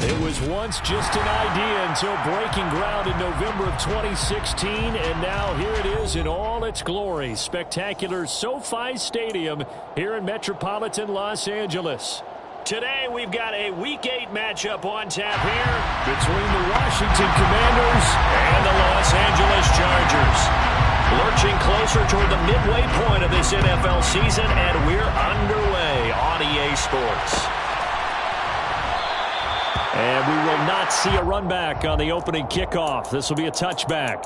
It was once just an idea until breaking ground in November of 2016, and now here it is in all its glory. Spectacular SoFi Stadium here in metropolitan Los Angeles. Today we've got a Week 8 matchup on tap here between the Washington Commanders and the Los Angeles Chargers. Lurching closer toward the midway point of this NFL season, and we're underway on EA Sports. And we will not see a run back on the opening kickoff. This will be a touchback.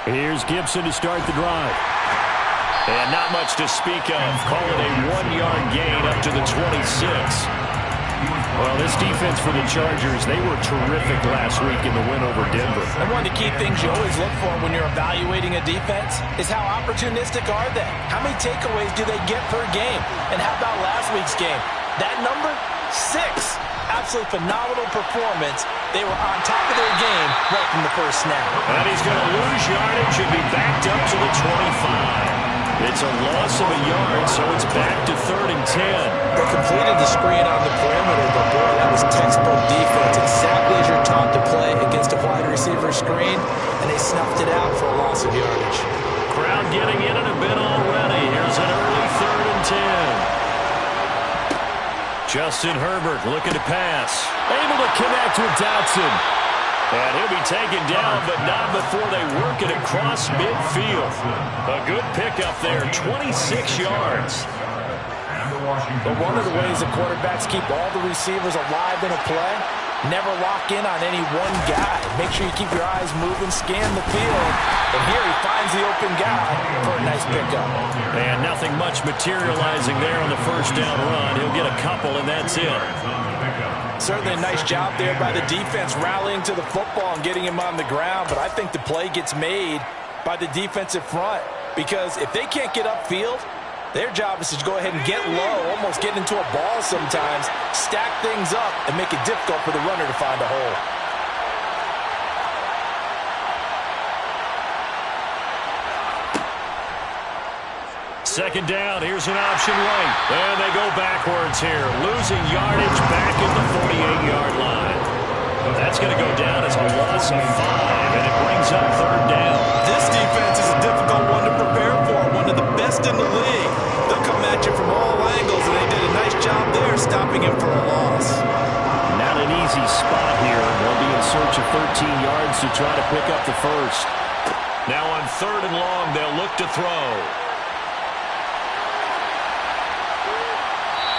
Here's Gibson to start the drive. And not much to speak of. Call it a 1-yard gain up to the 26. Well, this defense for the Chargers, they were terrific last week in the win over Denver. And one of the key things you always look for when you're evaluating a defense is how opportunistic are they? How many takeaways do they get per game? And how about last week's game? That number, 6. Absolutely phenomenal performance. They were on top of their game right from the first snap. And he's going to lose yardage and be backed up to the 25. It's a loss of a yard, so it's back to 3rd and 10. They completed the screen on the perimeter, but boy, that was textbook defense. Exactly as you're taught to play against a wide receiver screen, and they snuffed it out for a loss of yardage. Crowd getting in a bit already. Here's an early 3rd and 10. Justin Herbert looking to pass. Able to connect with Dotson. And he'll be taken down, but not before they work it across midfield. A good pickup there, 26 yards. But one of the ways the quarterbacks keep all the receivers alive in a play, never lock in on any one guy. Make sure you keep your eyes moving, scan the field. And here he finds the open guy for a nice pickup. And nothing much materializing there on the first down run. He'll get a couple, and that's it. Certainly a nice job there by the defense rallying to the football and getting him on the ground, but I think the play gets made by the defensive front because if they can't get upfield, their job is to go ahead and get low, almost get into a ball sometimes, stack things up, and make it difficult for the runner to find a hole. Second down, here's an option right. And they go backwards here, losing yardage back at the 48-yard line. That's going to go down as a loss of 5, and it brings up 3rd down. This defense is a difficult one to prepare for, one of the best in the league. They'll come at you from all angles, and they did a nice job there stopping him for a loss. Not an easy spot here. They'll be in search of 13 yards to try to pick up the first. Now on 3rd and long, they'll look to throw.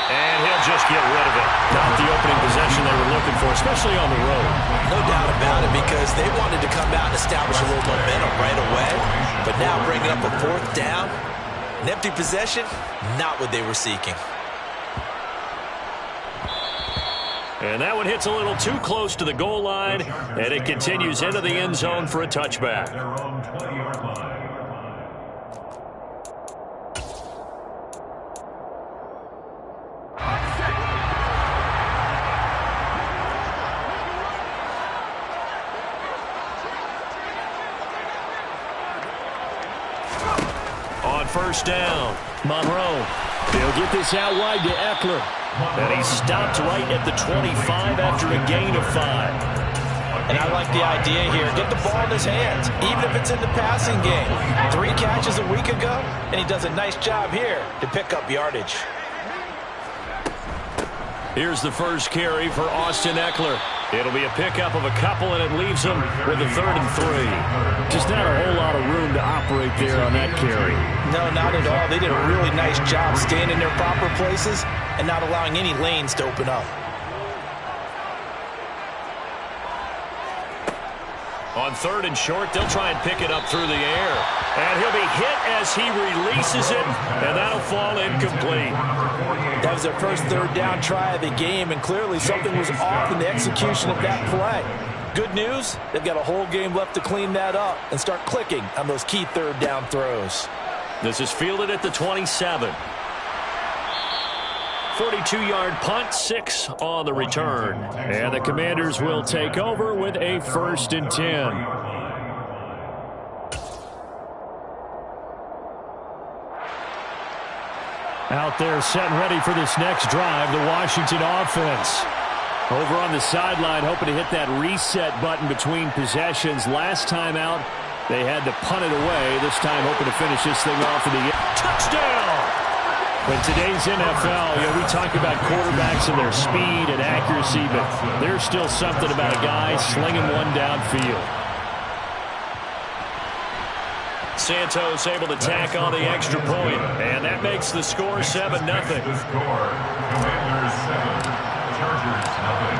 And he'll just get rid of it. Not the opening possession they were looking for, especially on the road. No doubt about it, because they wanted to come out and establish a little momentum right away. But now bringing up a 4th down, an empty possession, not what they were seeking. And that one hits a little too close to the goal line, and it continues into the end zone for a touchback. First down, Monroe. They'll get this out wide to Eckler. And he stopped right at the 25 after a gain of 5. And I like the idea here. Get the ball in his hands, even if it's in the passing game. 3 catches a week ago, and he does a nice job here to pick up yardage. Here's the first carry for Austin Eckler. It'll be a pickup of a couple, and it leaves him with a 3rd and 3. Just not a whole lot of room to operate there on that carry. No, not at all. They did a really nice job staying in their proper places and not allowing any lanes to open up. On 3rd and short, they'll try and pick it up through the air. And he'll be hit as he releases it, and that'll fall incomplete. That was their first 3rd down try of the game, and clearly something was off in the execution of that play. Good news, they've got a whole game left to clean that up and start clicking on those key 3rd down throws. This is fielded at the 27. 42-yard punt, 6 on the return. And the Commanders will take over with a 1st and 10. Out there set and ready for this next drive, the Washington offense. Over on the sideline, hoping to hit that reset button between possessions. Last time out, they had to punt it away. This time, hoping to finish this thing off in the end. Touchdown! In today's NFL, we talk about quarterbacks and their speed and accuracy, but there's still something about a guy slinging one downfield. Santos able to tack on the extra point, and that makes the score 7-0.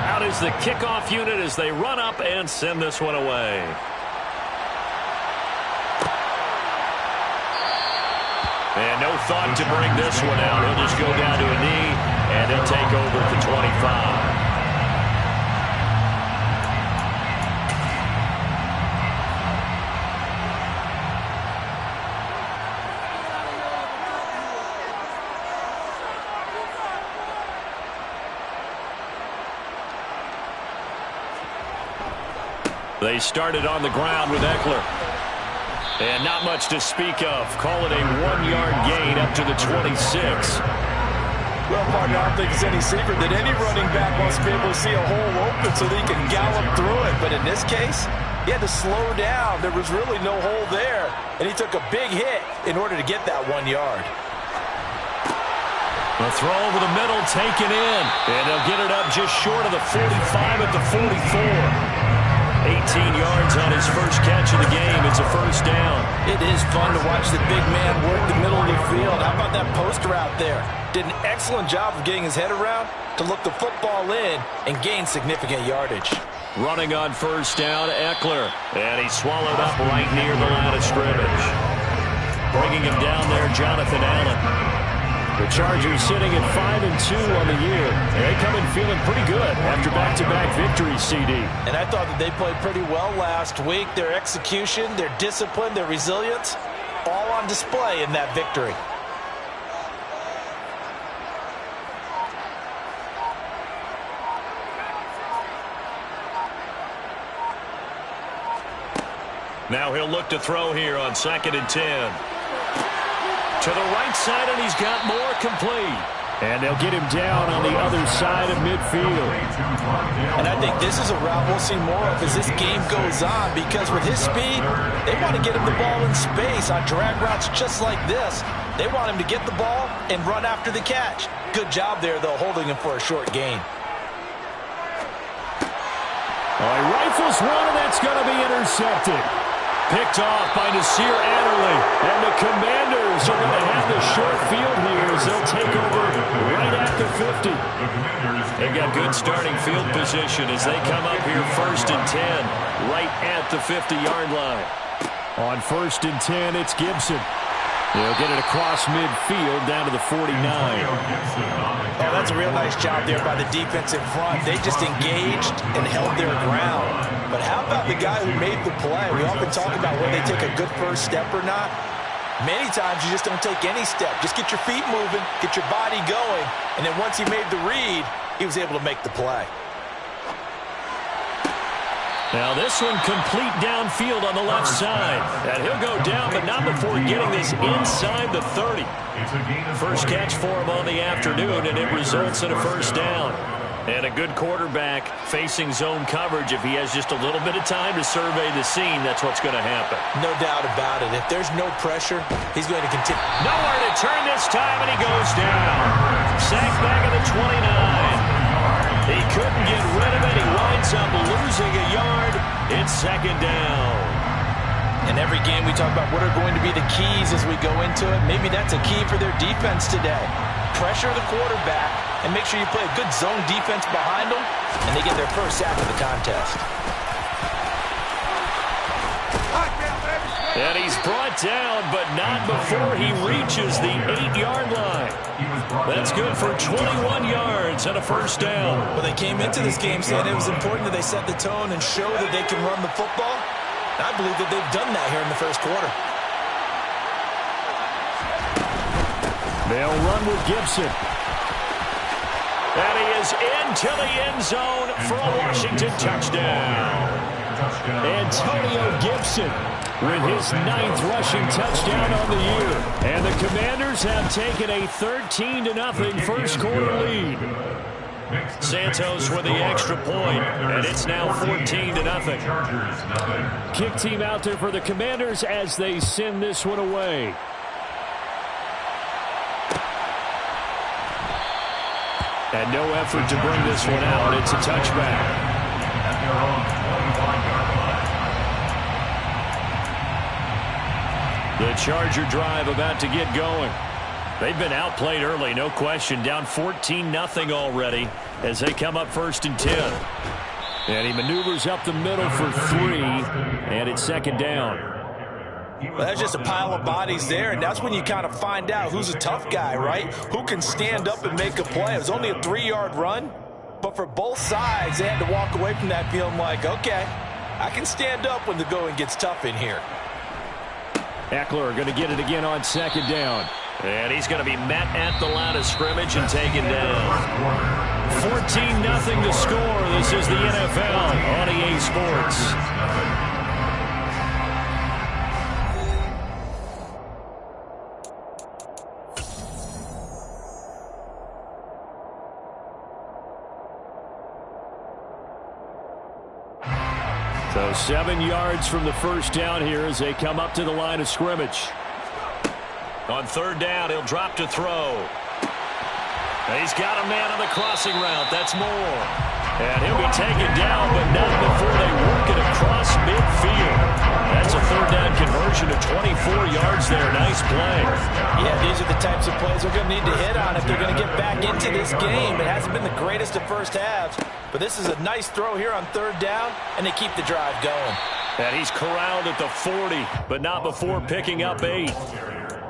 Out is the kickoff unit as they run up and send this one away. And no thought to bring this one out. He'll just go down to a knee, and he'll take over at the 25. They started on the ground with Eckler. And not much to speak of. Call it a 1-yard gain up to the 26. Well, partner, I don't think it's any secret that any running back wants to be able to see a hole open so that he can gallop through it. But in this case, he had to slow down. There was really no hole there. And he took a big hit in order to get that 1 yard. The throw over the middle, taken in. And they'll get it up just short of the 45 at the 44. 18 yards on his first catch of the game. It's a 1st down. It is fun to watch the big man work the middle of the field. How about that post route there? Did an excellent job of getting his head around to look the football in and gain significant yardage. Running on 1st down, Eckler. And he's swallowed up right near the line of scrimmage. Bringing him down there, Jonathan Allen. The Chargers sitting at 5-2 on the year. They come in feeling pretty good after back-to-back victories, CD. And I thought that they played pretty well last week. Their execution, their discipline, their resilience, all on display in that victory. Now he'll look to throw here on 2nd and 10. To the right side, and he's got more complete. And they'll get him down on the other side of midfield. And I think this is a route we'll see more of as this game goes on, because with his speed, they want to get him the ball in space on drag routes just like this. They want him to get the ball and run after the catch. Good job there, though, holding him for a short gain. He rifles one, and that's going to be intercepted. Picked off by Nasir Adderley. And the Commanders are going to have the short field here as they'll take over right at the 50. They've got good starting field position as they come up here 1st and 10 right at the 50-yard line. On 1st and 10, it's Gibson. They'll get it across midfield down to the 49. Oh, that's a real nice job there by the defense in front. They just engaged and held their ground. But how about the guy who made the play? We often talk about whether they take a good first step or not. Many times you just don't take any step. Just get your feet moving, get your body going, and then once he made the read, he was able to make the play. Now this one complete downfield on the left side. And he'll go down, but not before getting this inside the 30. First catch for him on the afternoon, and it results in a 1st down. And a good quarterback facing zone coverage. If he has just a little bit of time to survey the scene, that's what's going to happen. No doubt about it. If there's no pressure, he's going to continue. Nowhere to turn this time, and he goes down. Sacked back at the 29. He couldn't get rid of it. He winds up losing a yard. It's 2nd down. In every game we talk about what are going to be the keys as we go into it. Maybe that's a key for their defense today. Pressure the quarterback and make sure you play a good zone defense behind them, and they get their first sack of the contest. And he's brought down, but not before he reaches the 8-yard line. That's good for 21 yards and a 1st down. Well, they came into this game saying it was important that they set the tone and show that they can run the football. And I believe that they've done that here in the 1st quarter. They'll run with Gibson. And he is into the end zone for a Washington touchdown. Antonio Gibson with his 9th rushing touchdown on the year. And the Commanders have taken a 13-0 first quarter lead. Santos with the extra point, and it's now 14-0. Kick team out there for the Commanders as they send this one away. And no effort to bring this one out. It's a touchback. The Charger drive about to get going. They've been outplayed early, no question. Down 14-0 already as they come up 1st and 10. And he maneuvers up the middle for 3, and it's 2nd down. Well, that's just a pile of bodies there, and that's when you kind of find out who's a tough guy, right? Who can stand up and make a play. It was only a 3-yard run, but for both sides, they had to walk away from that feeling like, okay, I can stand up when the going gets tough in here. Eckler going to get it again on 2nd down. And he's going to be met at the line of scrimmage and taken down. 14-0 to score. This is the NFL on EA Sports. So 7 yards from the first down here as they come up to the line of scrimmage. On 3rd down, he'll drop to throw. He's got a man on the crossing route. That's Moore. And he'll be taken down, but not before they work it across midfield. That's a 3rd down conversion of 24 yards there. Nice play. Yeah, these are the types of plays they're going to need to hit on if they're going to get back into this game. It hasn't been the greatest of first halves, but this is a nice throw here on 3rd down, and they keep the drive going. And he's corralled at the 40, but not before picking up 8.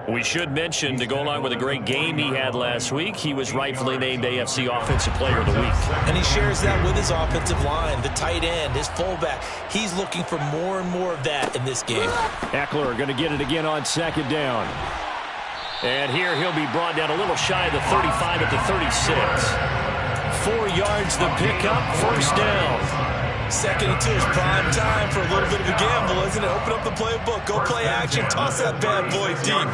We should mention, to go along with a great game he had last week, he was rightfully named AFC Offensive Player of the Week. And he shares that with his offensive line, the tight end, his fullback. He's looking for more and more of that in this game. Eckler going to get it again on 2nd down. And here he'll be brought down a little shy of the 35 at the 36. 4 yards the pickup, 1st down. 2nd and 2 is prime time for a little bit of a gamble, isn't it? Open up the playbook, go play action, toss that bad boy deep.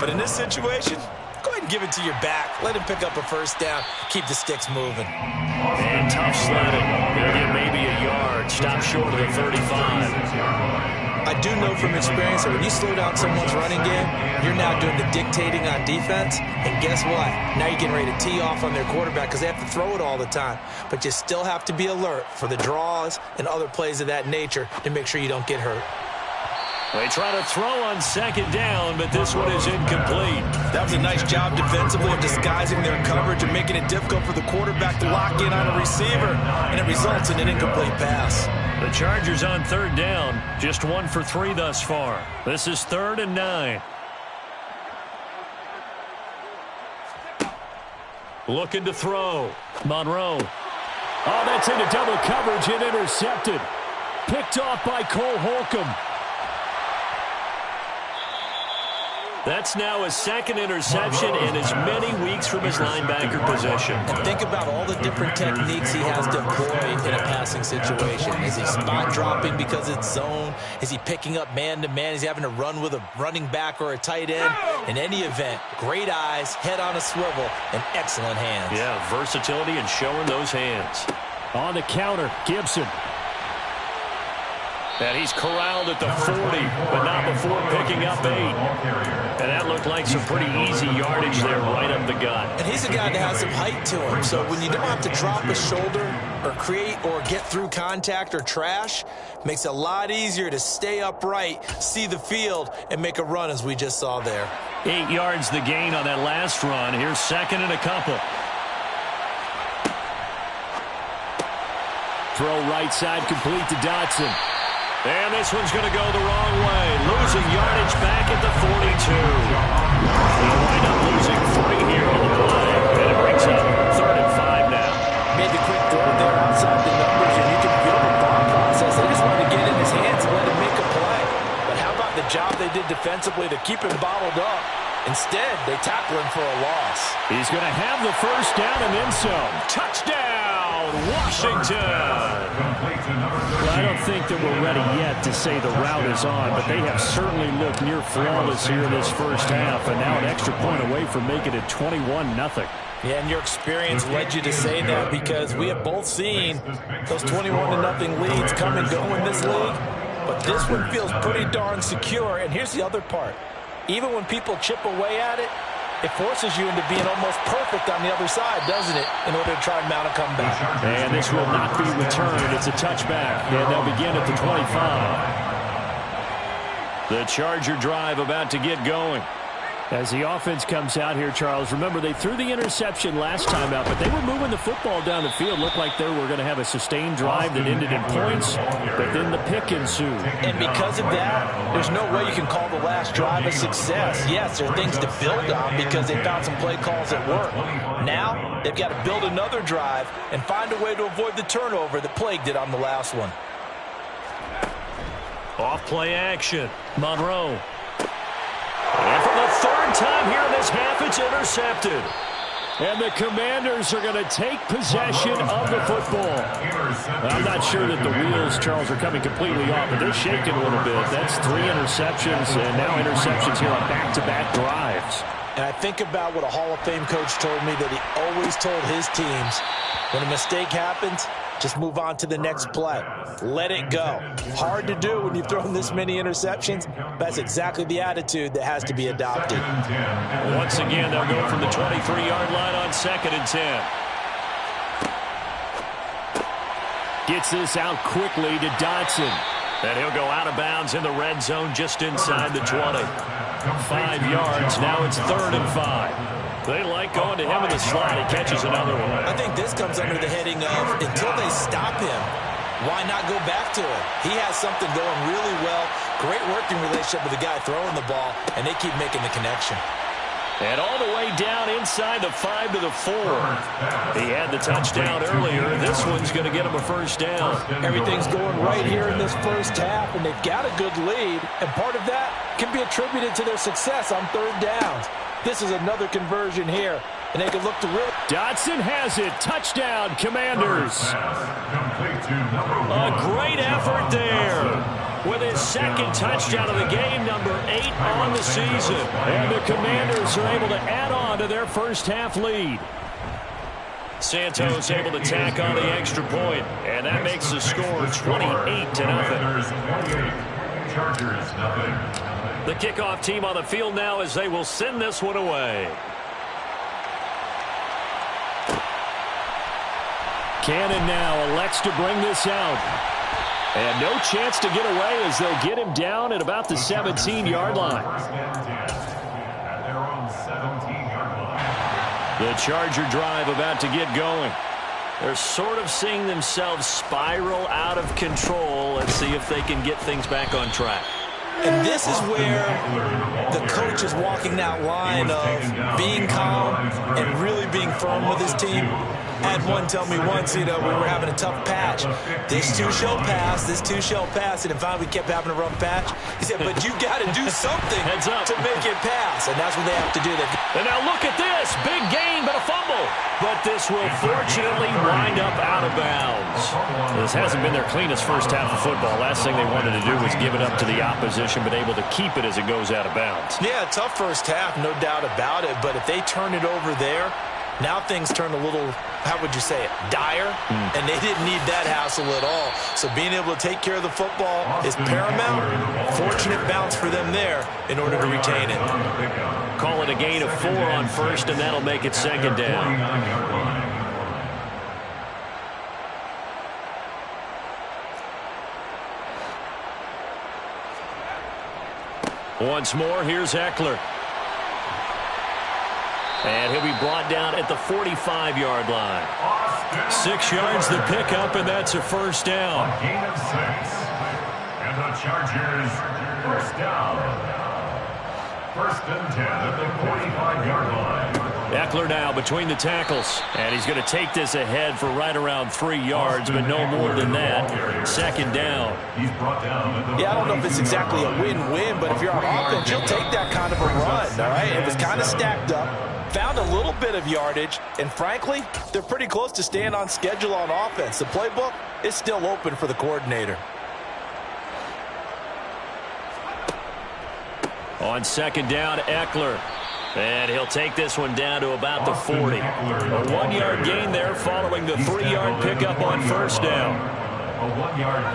But in this situation, go ahead and give it to your back. Let him pick up a 1st down. Keep the sticks moving. And tough sledding. Gonna get maybe a yard. Stop short of the 35. I do know from experience that when you slow down someone's running game, you're now doing the dictating on defense. And guess what? Now you're getting ready to tee off on their quarterback because they have to throw it all the time. But you still have to be alert for the draws and other plays of that nature to make sure you don't get hurt. They try to throw on 2nd down, but this one is incomplete. That was a nice job defensively of disguising their coverage and making it difficult for the quarterback to lock in on a receiver, and it results in an incomplete pass. The Chargers on 3rd down, just 1 for 3 thus far. This is 3rd and 9. Looking to throw. Monroe. Oh, that's into double coverage and intercepted. Picked off by Cole Holcomb. That's now his 2nd interception in as many weeks from his linebacker position. And think about all the different techniques he has to employ in a passing situation. Is he spot dropping because it's zone? Is he picking up man-to-man? Is he having to run with a running back or a tight end? In any event, great eyes, head on a swivel, and excellent hands. Yeah, versatility and showing those hands. On the counter, Gibson. And he's corralled at the 40, but not before picking up 8. And that looked like some pretty easy yardage there right up the gut. And he's a guy that has some height to him, so when you don't have to drop a shoulder or create or get through contact or trash, makes it a lot easier to stay upright, see the field, and make a run as we just saw there. 8 yards the gain on that last run. Here's 2nd and a couple. Throw right side complete to Dotson. And this one's going to go the wrong way. Losing yardage back at the 42. They'll wind up losing 3 here on the play. And it brings up 3rd and 5 now. Made the quick throw there outside the numbers, and you can feel the thought process. They just wanted to get in his hands and let him make a play. But how about the job they did defensively to keep him bottled up? Instead, they tackle him for a loss. He's going to have the first down and then some. Touchdown, Washington! Well, I don't think that we're ready yet to say the route is on, but they have certainly looked near flawless here in this first half, and now an extra point away from making it 21-0. Yeah, and your experience led you to say that because we have both seen those 21-0 leads come and go in this league. But this one feels pretty darn secure. And here's the other part. Even when people chip away at it, it forces you into being almost perfect on the other side, doesn't it, in order to try and mount a comeback. And this will not be returned. It's a touchback, and they'll begin at the 25. The Charger drive about to get going. As the offense comes out here, Charles, remember they threw the interception last time out, but they were moving the football down the field. Looked like they were going to have a sustained drive that ended in points, but then the pick ensued. And because of that, there's no way you can call the last drive a success. Yes, there are things to build on because they found some play calls that work. Now, they've got to build another drive and find a way to avoid the turnover that plagued it on the last one. Off play action. Monroe. And for the third time here in this half, it's intercepted. And the Commanders are going to take possession of the football. I'm not sure that the wheels, Charles, are coming completely off, but they're shaking a little bit. That's 3 interceptions, and now interceptions here on back-to-back drives. And I think about what a Hall of Fame coach told me that he always told his teams, when a mistake happens, just move on to the next play. Let it go. Hard to do when you've thrown this many interceptions. That's exactly the attitude that has to be adopted. Once again, they'll go from the 23-yard line on 2nd and 10. Gets this out quickly to Dotson. And he'll go out of bounds in the red zone just inside the 20. 5 yards. Now it's 3rd and 5. They like going to him in the slot. He catches another one. I think this comes under the heading of until they stop him, why not go back to it? He has something going really well. Great working relationship with the guy throwing the ball, and they keep making the connection. And all the way down inside the 5 to the 4. He had the touchdown earlier. This one's going to get him a first down. Everything's going right here in this first half, and they've got a good lead. And part of that can be attributed to their success on 3rd downs. This is another conversion here, and they can look to really. Dotson has it. Touchdown, Commanders. A great effort there. With his 2nd touchdown of the game, number 8 on the season. And the Commanders are able to add on to their first half lead. Santos able to tack on the extra point, and that makes the score 28-0. Chargers, nothing. The kickoff team on the field now as they will send this one away. Cannon now elects to bring this out. And no chance to get away as they'll get him down at about the 17-yard line. The Charger drive about to get going. They're sort of seeing themselves spiral out of control. Let's see if they can get things back on track. And this is where the coach is walking that line of being calm and really being firm with his team. I had one tell me once, we were having a tough patch. This too shall pass, this too shall pass. And if we kept having a rough patch, he said, but you got to do something to make it pass. And that's what they have to do. And now look at this. Big gain, but a fumble. But this will fortunately wind up out of bounds. This hasn't been their cleanest first half of football. Last thing they wanted to do was give it up to the opposition, but able to keep it as it goes out of bounds. Yeah, tough first half, no doubt about it. But if they turn it over there, now things turn a little, how would you say it, dire? And they didn't need that hassle at all. So being able to take care of the football is paramount. Fortunate bounce for them there in order to retain it. Call it a gain of 4 on first, and that'll make it 2nd down. Once more, here's Eckler. And he'll be brought down at the 45-yard line. 6 yards the pickup, and that's a first down. A gain of 6. And the Chargers, first down. 1st and 10 at the 45-yard line. Eckler now between the tackles. And he's going to take this ahead for right around 3 yards, but no more than that. Second down. Yeah, I don't know if it's exactly a win-win, but if you're on offense, you'll take that kind of a run, all right? It was kind of stacked up, found a little bit of yardage, and frankly, they're pretty close to staying on schedule on offense. The playbook is still open for the coordinator. On second down, Eckler. And he'll take this one down to about the 40. A 1-yard gain there following the 3-yard pickup on first down.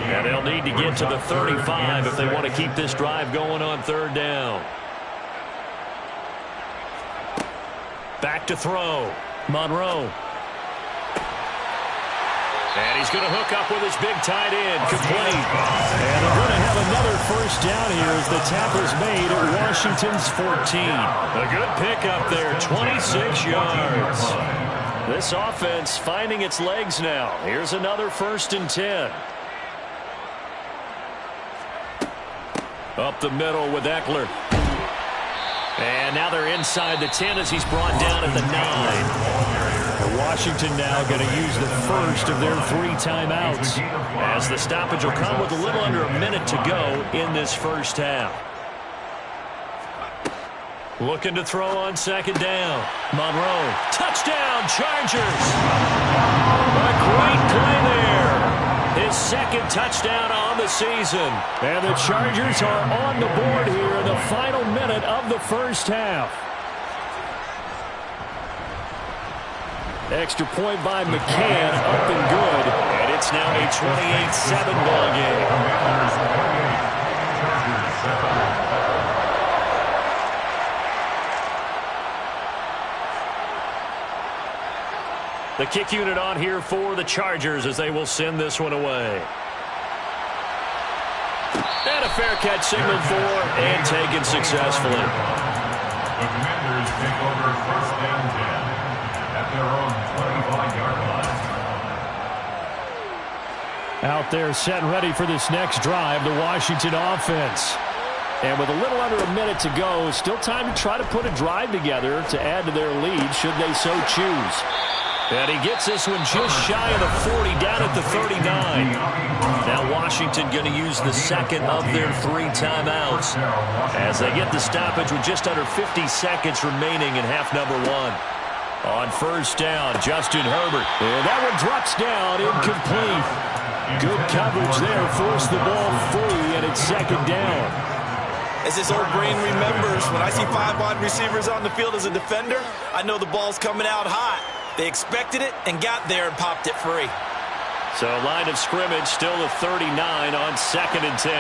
And they'll need to get to the 35 if they want to keep this drive going on third down. Back to throw. Monroe. And he's going to hook up with his big tight end. Complete. And they're going to have another first down here as the tackle's made at Washington's 14. A good pickup there, 26 yards. This offense finding its legs now. Here's another 1st and 10. Up the middle with Eckler. And now they're inside the 10 as he's brought down at the 9. Washington now going to use the first of their 3 timeouts as the stoppage will come with a little under a minute to go in this first half. Looking to throw on second down. Monroe. Touchdown, Chargers. A great play there. His second touchdown on the season. And the Chargers are on the board here in the final minute of the first half. Extra point by McCann, up and good. And it's now a 28-7 ball game. The kick unit on here for the Chargers as they will send this one away. And a fair catch signaled for and taken successfully. The Commanders take over 1st and 10 at their own 25-yard line. Out there set and ready for this next drive, the Washington offense. And with a little under a minute to go, still time to try to put a drive together to add to their lead should they so choose. And he gets this one just shy of the 40, down at the 39. Now Washington going to use the second of their 3 timeouts as they get the stoppage with just under 50 seconds remaining in half number 1. On first down, Justin Herbert. And that one drops down, incomplete. Good coverage there, forced the ball free, and it's second down. As his old brain remembers, when I see 5 wide receivers on the field as a defender, I know the ball's coming out hot. They expected it and got there and popped it free. So line of scrimmage still the 39 on 2nd and 10.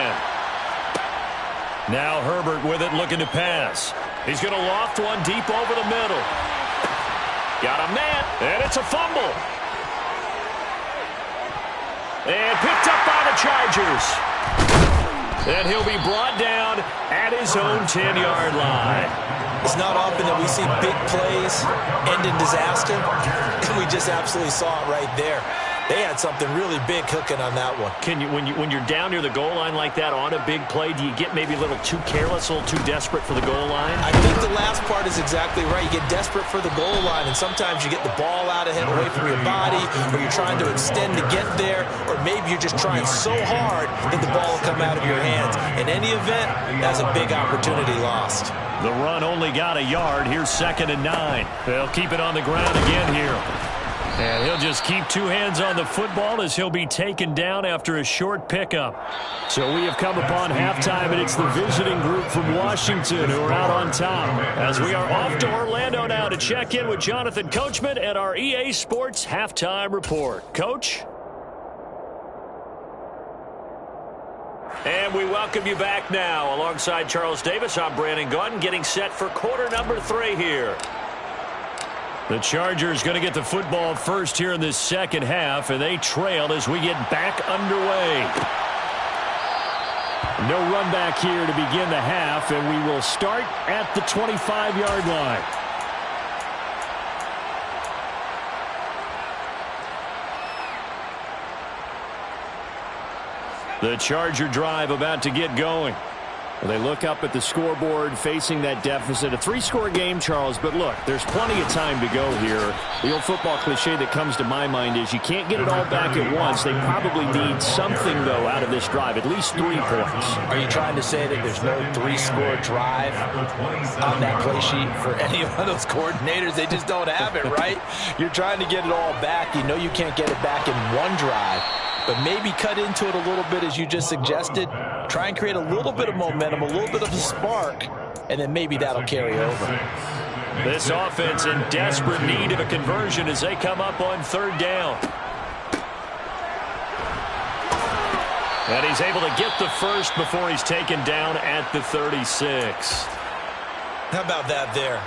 Now Herbert with it looking to pass. He's going to loft one deep over the middle. Got a man, and it's a fumble. And picked up by the Chargers. And he'll be brought down at his own 10-yard line. It's not often that we see big plays end in disaster, and we just absolutely saw it right there. They had something really big cooking on that one. Can you, when you're down near the goal line like that on a big play, do you get maybe a little too careless, a little too desperate for the goal line? I think the last part is exactly right. You get desperate for the goal line, and sometimes you get the ball out ahead away from your body, or you're trying to extend to get there, or maybe you're just trying so hard that the ball will come out of your hands. In any event, that's a big opportunity lost. The run only got a yard. Here's 2nd and 9. They'll keep it on the ground again here. And he'll just keep 2 hands on the football as he'll be taken down after a short pickup. So we have come upon halftime, and it's the visiting group from Washington who are out on top. As we are off to Orlando now to check in with Jonathan Coachman and our EA Sports Halftime Report. Coach? And we welcome you back now. Alongside Charles Davis, I'm Brandon Gaudin, getting set for quarter number 3 here. The Chargers going to get the football first here in this second half, and they trail as we get back underway. No run back here to begin the half, and we will start at the 25-yard line. The Charger drive about to get going. Well, they look up at the scoreboard facing that deficit. A 3-score game, Charles, but look, there's plenty of time to go here. The old football cliche that comes to my mind is you can't get it all back at once. They probably need something, though, out of this drive, at least 3 points. Are you trying to say that there's no 3-score drive on that play sheet for any of those coordinators? They just don't have it, right? You're trying to get it all back. You know you can't get it back in one drive. But maybe cut into it a little bit, as you just suggested. Try and create a little bit of momentum, a little bit of a spark, and then maybe that'll carry over. This offense in desperate need of a conversion as they come up on 3rd down. And he's able to get the first before he's taken down at the 36. How about that there?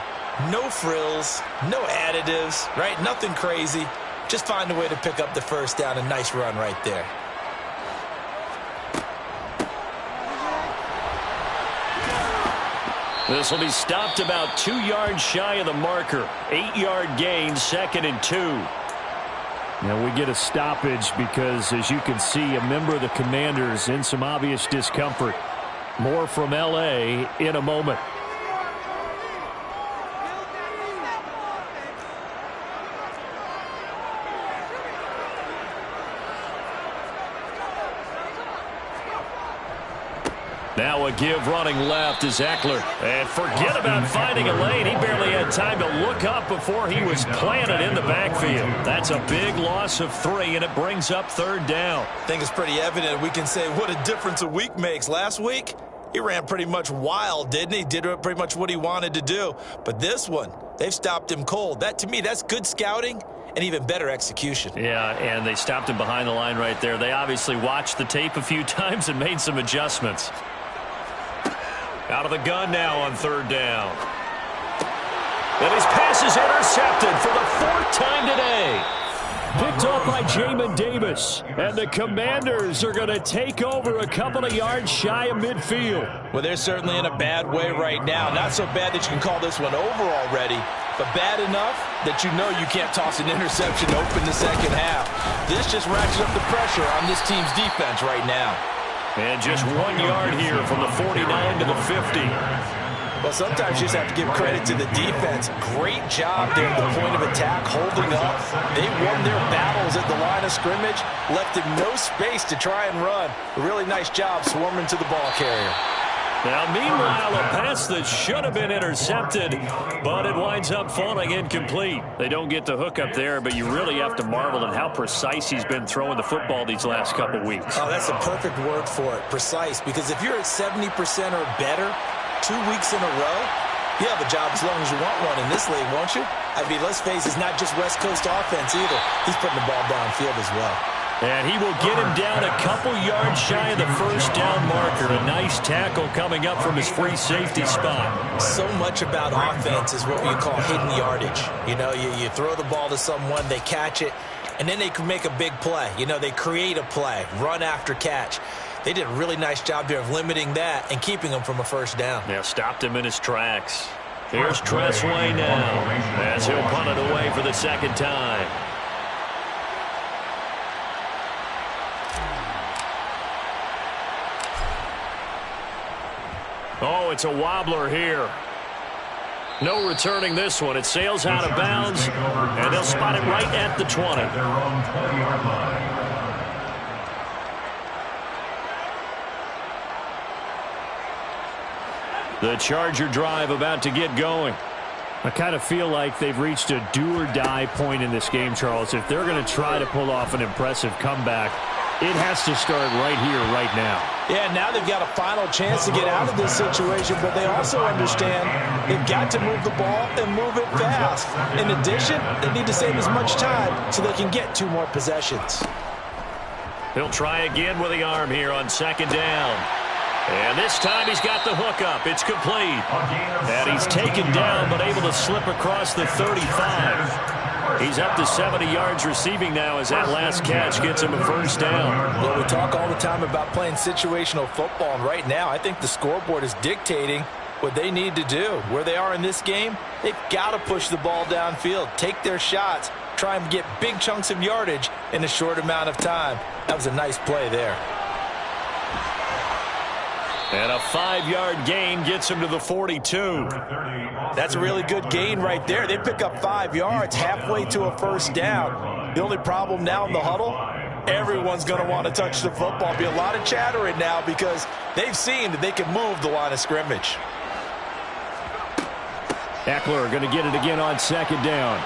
No frills, no additives, right? Nothing crazy. Just find a way to pick up the first down. A nice run right there. This will be stopped about 2 yards shy of the marker. 8-yard gain, 2nd and 2. Now we get a stoppage because, as you can see, a member of the Commanders in some obvious discomfort. More from L.A. in a moment. Now a give running left to Eckler. And forget about finding a lane. He barely had time to look up before he was planted in the backfield. That's a big loss of 3, and it brings up 3rd down. I think it's pretty evident. We can say what a difference a week makes. Last week, he ran pretty much wild, didn't he? Did pretty much what he wanted to do. But this one, they've stopped him cold. That, to me, that's good scouting and even better execution. Yeah, and they stopped him behind the line right there. They obviously watched the tape a few times and made some adjustments. Out of the gun now on 3rd down. And his pass is intercepted for the 4th time today. Picked off by Jamin Davis. And the Commanders are going to take over a couple of yards shy of midfield. Well, they're certainly in a bad way right now. Not so bad that you can call this one over already, but bad enough that you know you can't toss an interception to open the second half. This just ratchets up the pressure on this team's defense right now. And just 1 yard here from the 49 to the 50. Well, sometimes you just have to give credit to the defense. Great job there at the point of attack, holding up. They won their battles at the line of scrimmage, left him no space to try and run. A really nice job swarming to the ball carrier. Now, meanwhile, a pass that should have been intercepted, but it winds up falling incomplete. They don't get the hook up there, but you really have to marvel at how precise he's been throwing the football these last couple weeks. Oh, that's a perfect word for it, precise, because if you're at 70% or better 2 weeks in a row, you have a job as long as you want one in this league, won't you? I mean, let's face it, it's not just West Coast offense either. He's putting the ball downfield as well. And he will get him down a couple yards shy of the 1st down marker. A nice tackle coming up from his free safety spot. So much about offense is what you call hidden yardage. You know, you throw the ball to someone, they catch it, and then they can make a big play. You know, they create a play, run after catch. They did a really nice job there of limiting that and keeping him from a 1st down. Yeah, stopped him in his tracks. Here's Tressway now as he'll punt it away for the 2nd time. Oh, it's a wobbler here. No returning this one. It sails out of bounds, and they'll spot it right at the 20. Their own 20-yard line. The Charger drive about to get going. I kind of feel like they've reached a do-or-die point in this game, Charles. If they're going to try to pull off an impressive comeback, it has to start right here, right now. Yeah, now they've got a final chance to get out of this situation, but they also understand they've got to move the ball and move it fast. In addition, they need to save as much time so they can get 2 more possessions. He'll try again with the arm here on 2nd down. And this time he's got the hook up. It's complete. And he's taken down but able to slip across the 35. He's up to 70 yards receiving now as that last catch gets him a 1st down. Well, we talk all the time about playing situational football, and right now I think the scoreboard is dictating what they need to do. Where they are in this game, they've got to push the ball downfield, take their shots, try and get big chunks of yardage in a short amount of time. That was a nice play there. And a 5-yard gain gets him to the 42. That's a really good gain right there. They pick up 5 yards halfway to a first down. The only problem now in the huddle, everyone's going to want to touch the football. Be a lot of chattering now because they've seen that they can move the line of scrimmage. Eckler going to get it again on second down.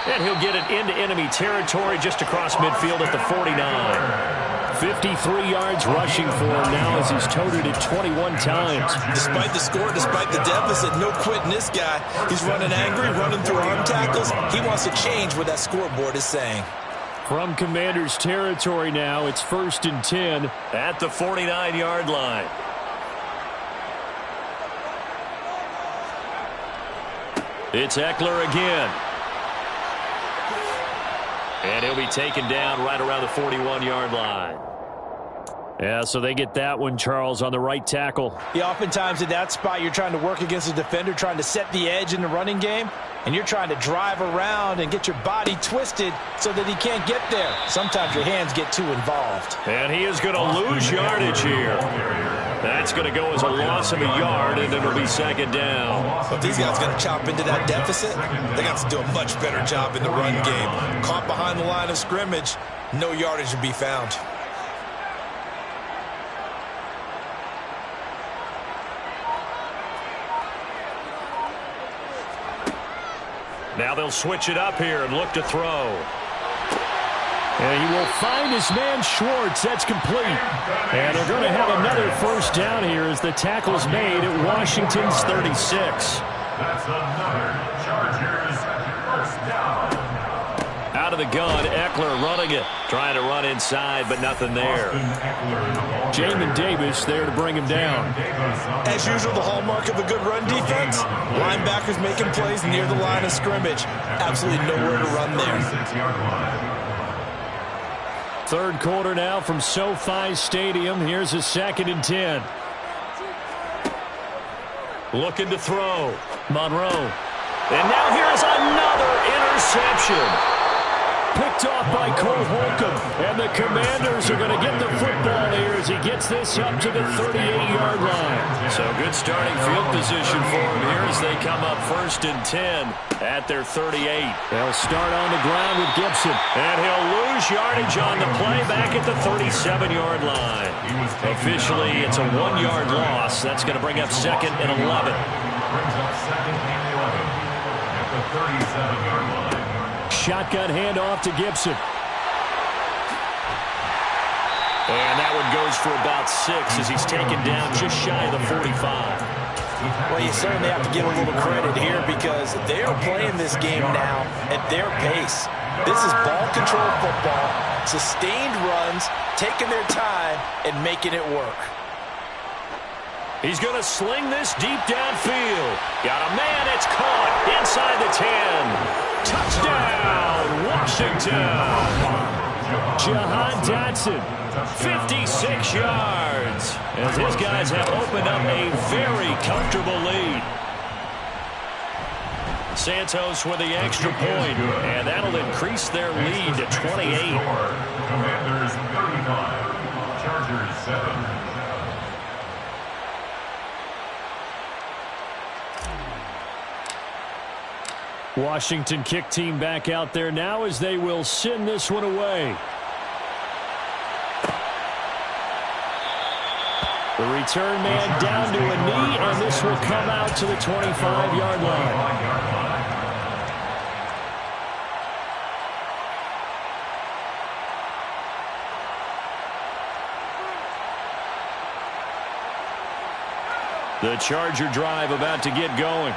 And he'll get it into enemy territory just across midfield at the 49. 53 yards rushing for him now as he's toted it 21 times. Despite the score, despite the deficit, no quitting this guy. He's running angry, running through arm tackles. He wants to change what that scoreboard is saying. From Commander's territory now, it's 1st and 10 at the 49-yard line. It's Eckler again. And he'll be taken down right around the 41-yard line. Yeah, so they get that one, Charles, on the right tackle. Yeah, oftentimes in that spot, you're trying to work against a defender, trying to set the edge in the running game, and you're trying to drive around and get your body twisted so that he can't get there. Sometimes your hands get too involved. And he is going to lose yardage here. That's going to go as a loss of a yard, and it'll be second down. But these guys are going to chop into that deficit. They got to do a much better job in the run game. Caught behind the line of scrimmage, no yardage to be found. Now they'll switch it up here and look to throw. And he will find his man Schwartz. That's complete. And they're going to have another first down here as the tackle's made at Washington's 36. That's another Chargers first down. Out of the gun, Eckler running it. Trying to run inside, but nothing there. Jamin Davis there to bring him down. As usual, the hallmark of a good run defense, linebackers making plays near the line of scrimmage. Absolutely nowhere to run there. Third quarter now from SoFi Stadium. Here's a 2nd and 10. Looking to throw. Monroe. And now here's another interception. Picked off by Cole Holcomb. And the Commanders are going to get the football here as he gets this up to the 38-yard line. So good starting field position for him here as they come up 1st and 10 at their 38. They'll start on the ground with Gibson. And he'll lose yardage on the play back at the 37-yard line. Officially, it's a 1-yard loss. That's going to bring up 2nd and 11. Brings up 2nd and 11 at the 37-yard line. Shotgun handoff to Gibson. And that one goes for about 6 as he's taken down just shy of the 45. Well, you certainly have to give a little credit here because they are playing this game now at their pace. This is ball control football, sustained runs, taking their time and making it work. He's going to sling this deep downfield. Got a man, it's caught inside the 10. Touchdown, Washington. Jahan Dotson, 56 yards. As his guys have opened up a very comfortable lead. Santos with the extra point, and that'll increase their lead to 28. Commanders 35, Chargers 7. Washington kick team back out there now as they will send this one away. The return man down to a knee, and this will come out to the 25-yard line. The Charger drive about to get going.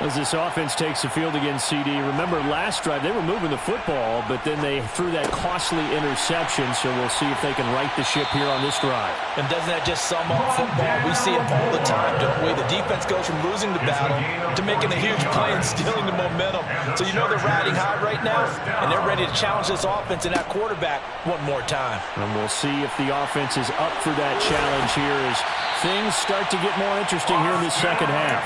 As this offense takes the field against CD. Remember, last drive, they were moving the football, but then they threw that costly interception, so we'll see if they can right the ship here on this drive. And doesn't that just sum up football? We see it all the time, don't we? The defense goes from losing the battle to making a huge play and stealing the momentum. So you know they're riding high right now, and they're ready to challenge this offense and that quarterback one more time. And we'll see if the offense is up for that challenge here as things start to get more interesting here in the second half.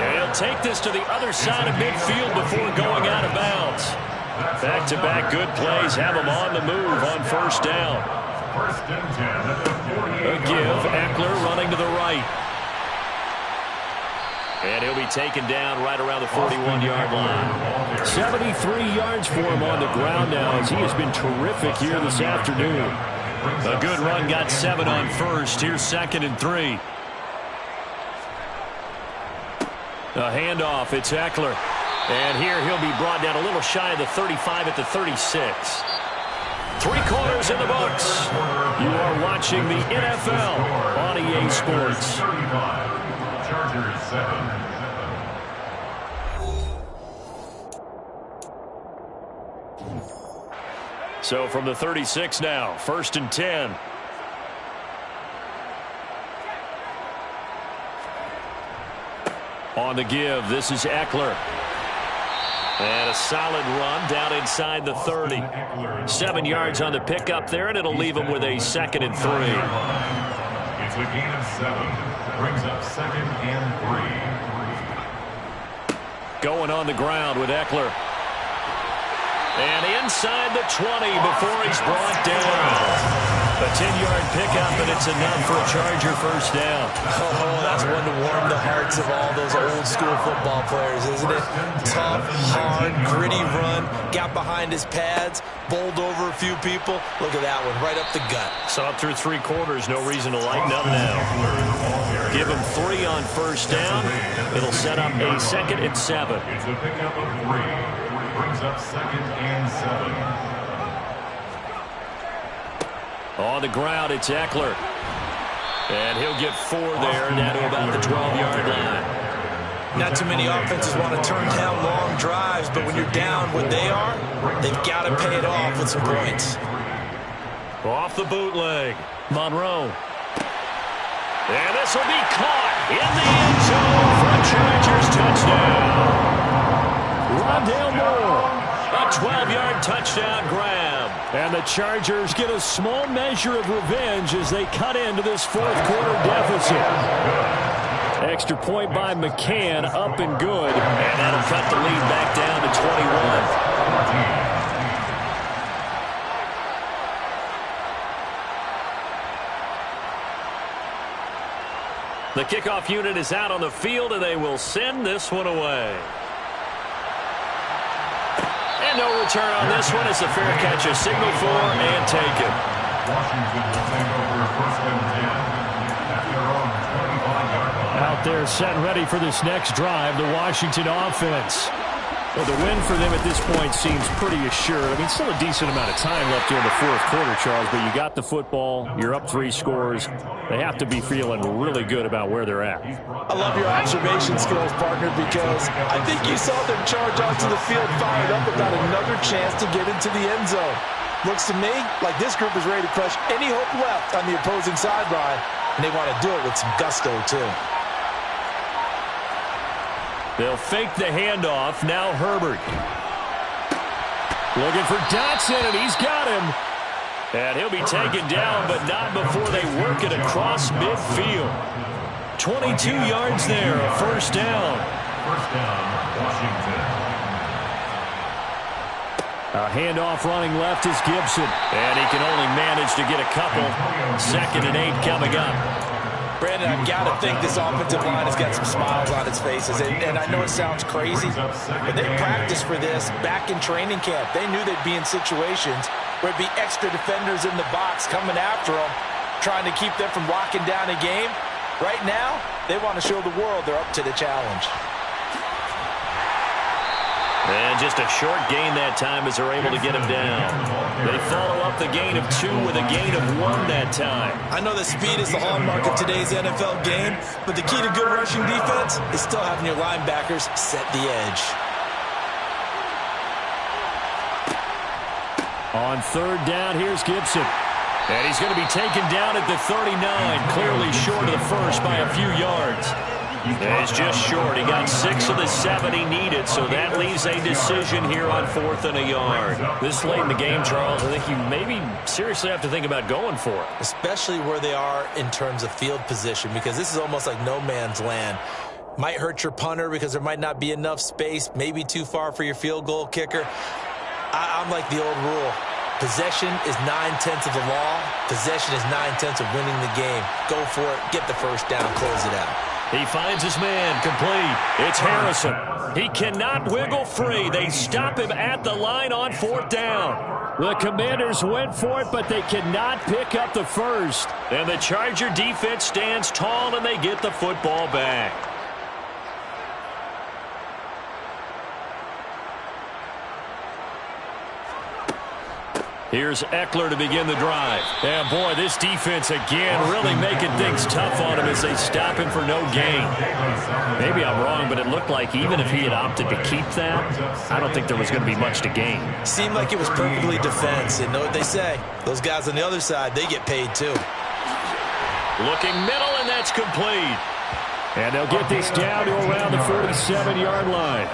And he'll take this to the other side of midfield before going out of bounds. Back-to-back good plays have him on the move on first down. First and 10 at the 48-yard Give. line. Eckler running to the right. And he'll be taken down right around the 41-yard line. 73 yards for him on the ground now as he has been terrific here this afternoon. A good run, got 7 on first. Here's 2nd and 3. A handoff, it's Eckler. And here he'll be brought down a little shy of the 35 at the 36. 3 quarters in the books. You are watching the NFL on EA Sports. Chargers 7. So from the 36 now, 1st and 10. On the give, this is Eckler. And a solid run down inside the 30. 7 yards on the pickup there, and it'll leave him with a 2nd and 3. It's a gain of 7. Brings up 2nd and 3. Going on the ground with Eckler. And inside the 20 before he's brought down. A 10-yard pickup, and it's enough for a Charger first down. Oh, that's one to warm the hearts of all those old-school football players, isn't it? Tough, hard, gritty run, got behind his pads, bowled over a few people. Look at that one, right up the gut. So up through 3 quarters, no reason to lighten up now. Give him 3 on first down. It'll set up a 2nd and 7. It's a pickup of 3. Brings up 2nd and 7. On the ground, it's Eckler. And he'll get 4 there, down to about the 12-yard line. Not too many offenses want to turn down long drives, but when you're down what they are, they've got to pay it off with some points. Off the bootleg, Monroe. And this will be caught in the end zone for a Chargers touchdown. Rondale Moore, a 12-yard touchdown grab. And the Chargers get a small measure of revenge as they cut into this 4th quarter deficit. Extra point by McCann, up and good. And that'll cut the lead back down to 21. The kickoff unit is out on the field, and they will send this one away. And no return on this one. It's a fair catch, a signal for, and taken. Washington will take over 1st and 10 at their own 25-yard line. Out there set and ready for this next drive, the Washington offense. Well, the win for them at this point seems pretty assured. I mean, still a decent amount of time left here in the 4th quarter, Charles, but you got the football, you're up 3 scores. They have to be feeling really good about where they're at. I love your observation skills, partner, because I think you saw them charge onto the field fired up about another chance to get into the end zone. Looks to me like this group is ready to crush any hope left on the opposing sideline, and they want to do it with some gusto, too. They'll fake the handoff. Now Herbert. Looking for Dotson, and he's got him. And he'll be taken down, but not before they work it across midfield. 22 yards there, a first down. First down, Washington. A handoff running left is Gibson. And he can only manage to get a couple. 2nd and 8 coming up. Brandon, I've got to think this offensive line has got some smiles on its faces. And I know it sounds crazy, but they practiced for this back in training camp. They knew they'd be in situations where it'd be extra defenders in the box coming after them, trying to keep them from locking down a game. Right now, they want to show the world they're up to the challenge. And just a short gain that time as they're able to get him down. They follow up the gain of 2 with a gain of 1 that time. I know that speed is the hallmark of today's NFL game, but the key to good rushing defense is still having your linebackers set the edge. On 3rd down, here's Gibson. And he's going to be taken down at the 39, clearly short of the first by a few yards. And it's just short. He got 6 of the 7 he needed, so that leaves a decision here on 4th and a yard. This late in the game, Charles, I think you maybe seriously have to think about going for it. Especially where they are in terms of field position, because this is almost like no man's land. Might hurt your punter because there might not be enough space, maybe too far for your field goal kicker. I'm like the old rule. Possession is 9/10 of the law. Possession is 9/10 of winning the game. Go for it. Get the first down. Close it out. He finds his man, complete. It's Harrison. He cannot wiggle free. They stop him at the line on 4th down. The Commanders went for it, but they cannot pick up the first. And the Charger defense stands tall, and they get the football back. Here's Eckler to begin the drive. And, boy, this defense again really making things tough on him as they stop him for no gain. Maybe I'm wrong, but it looked like even if he had opted to keep that, I don't think there was going to be much to gain. Seemed like it was perfectly defense. And know what they say. Those guys on the other side, they get paid too. Looking middle, and that's complete. And they'll get this down to around the 47-yard line.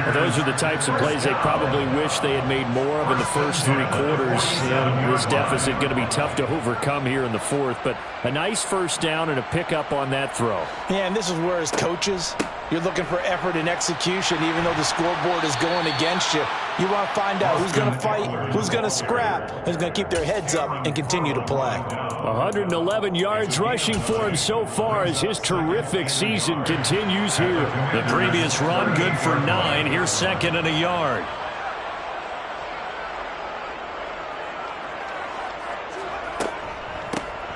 Well, those are the types of plays they probably wish they had made more of in the first 3 quarters. And this deficit going to be tough to overcome here in the 4th. But a nice first down and a pickup on that throw. Yeah, and this is where as coaches, you're looking for effort and execution, even though the scoreboard is going against you. You want to find out who's going to fight, who's going to scrap, who's going to keep their heads up and continue to play. 111 yards rushing for him so far as his terrific season continues here. The previous run good for 9. Here's 2nd and a yard.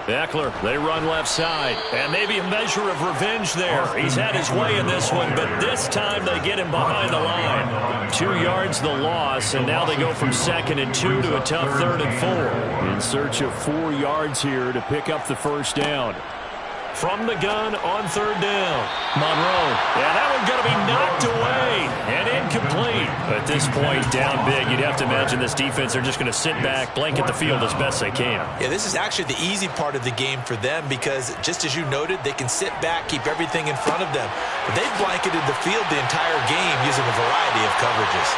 Eckler, they run left side. And maybe a measure of revenge there. He's had his way in this one, but this time they get him behind the line. 2 yards the loss, and now they go from 2nd and 2 to a tough 3rd and 4. In search of 4 yards here to pick up the first down. From the gun on 3rd down. Monroe. And that one going to be knocked away and incomplete. At this point, down big, you'd have to imagine this defense, they're just going to sit back, blanket the field as best they can. Yeah, this is actually the easy part of the game for them because, just as you noted, they can sit back, keep everything in front of them. But they've blanketed the field the entire game using a variety of coverages.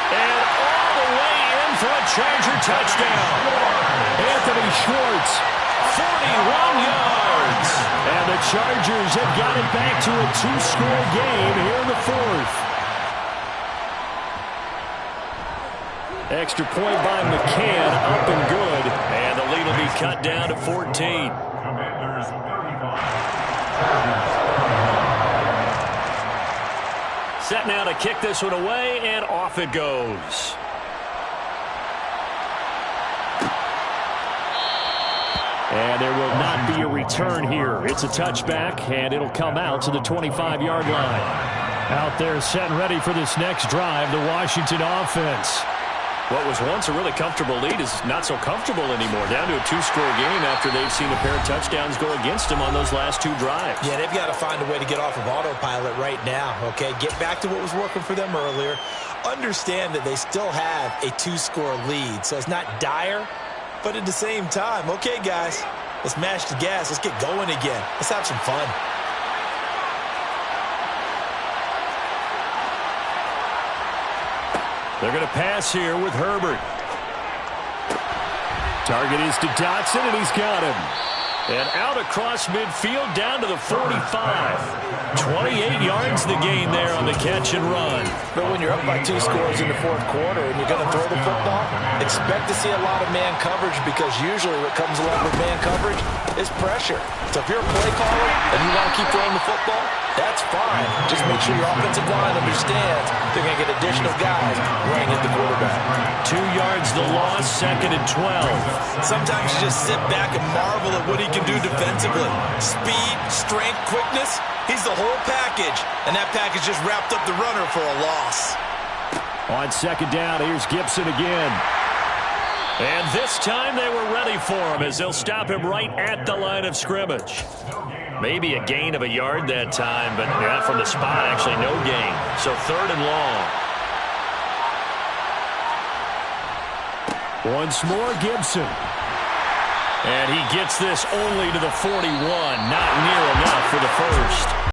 And all the way in for a Charger touchdown. Anthony Schwartz, 41 yards. And the Chargers have got it back to a 2-score game here in the 4th. Extra point by McCann, up and good. And the lead will be cut down to 14. Commanders 35. Set now to kick this one away, and off it goes. And there will not be a return here. It's a touchback, and it'll come out to the 25-yard line. Out there set and ready for this next drive, the Washington offense. What was once a really comfortable lead is not so comfortable anymore. Down to a 2-score game after they've seen a pair of touchdowns go against them on those last 2 drives. Yeah, they've got to find a way to get off of autopilot right now, okay? Get back to what was working for them earlier. Understand that they still have a 2-score lead, so it's not dire. But at the same time, okay, guys, let's mash the gas. Let's get going again. Let's have some fun. They're going to pass here with Herbert. Target is to Dotson, and he's got him. And out across midfield down to the 45. 28 yards the gain there on the catch and run. But when you're up by 2 scores in the 4th quarter and you're going to throw the football, expect to see a lot of man coverage because usually what comes along with man coverage is pressure. So if you're a play caller and you want to keep throwing the football, that's fine. Just make sure your offensive line understands they're going to get additional guys running at the quarterback. 2 yards the loss, 2nd and 12. Sometimes you just sit back and marvel at what he can do defensively. Speed, strength, quickness, he's the whole package. And that package just wrapped up the runner for a loss. On 2nd down, here's Gibson again. And this time they were ready for him as they'll stop him right at the line of scrimmage. Maybe a gain of a yard that time, but not from the spot, actually no gain. So 3rd and long. Once more, Gibson. And he gets this only to the 41. Not near enough for the first.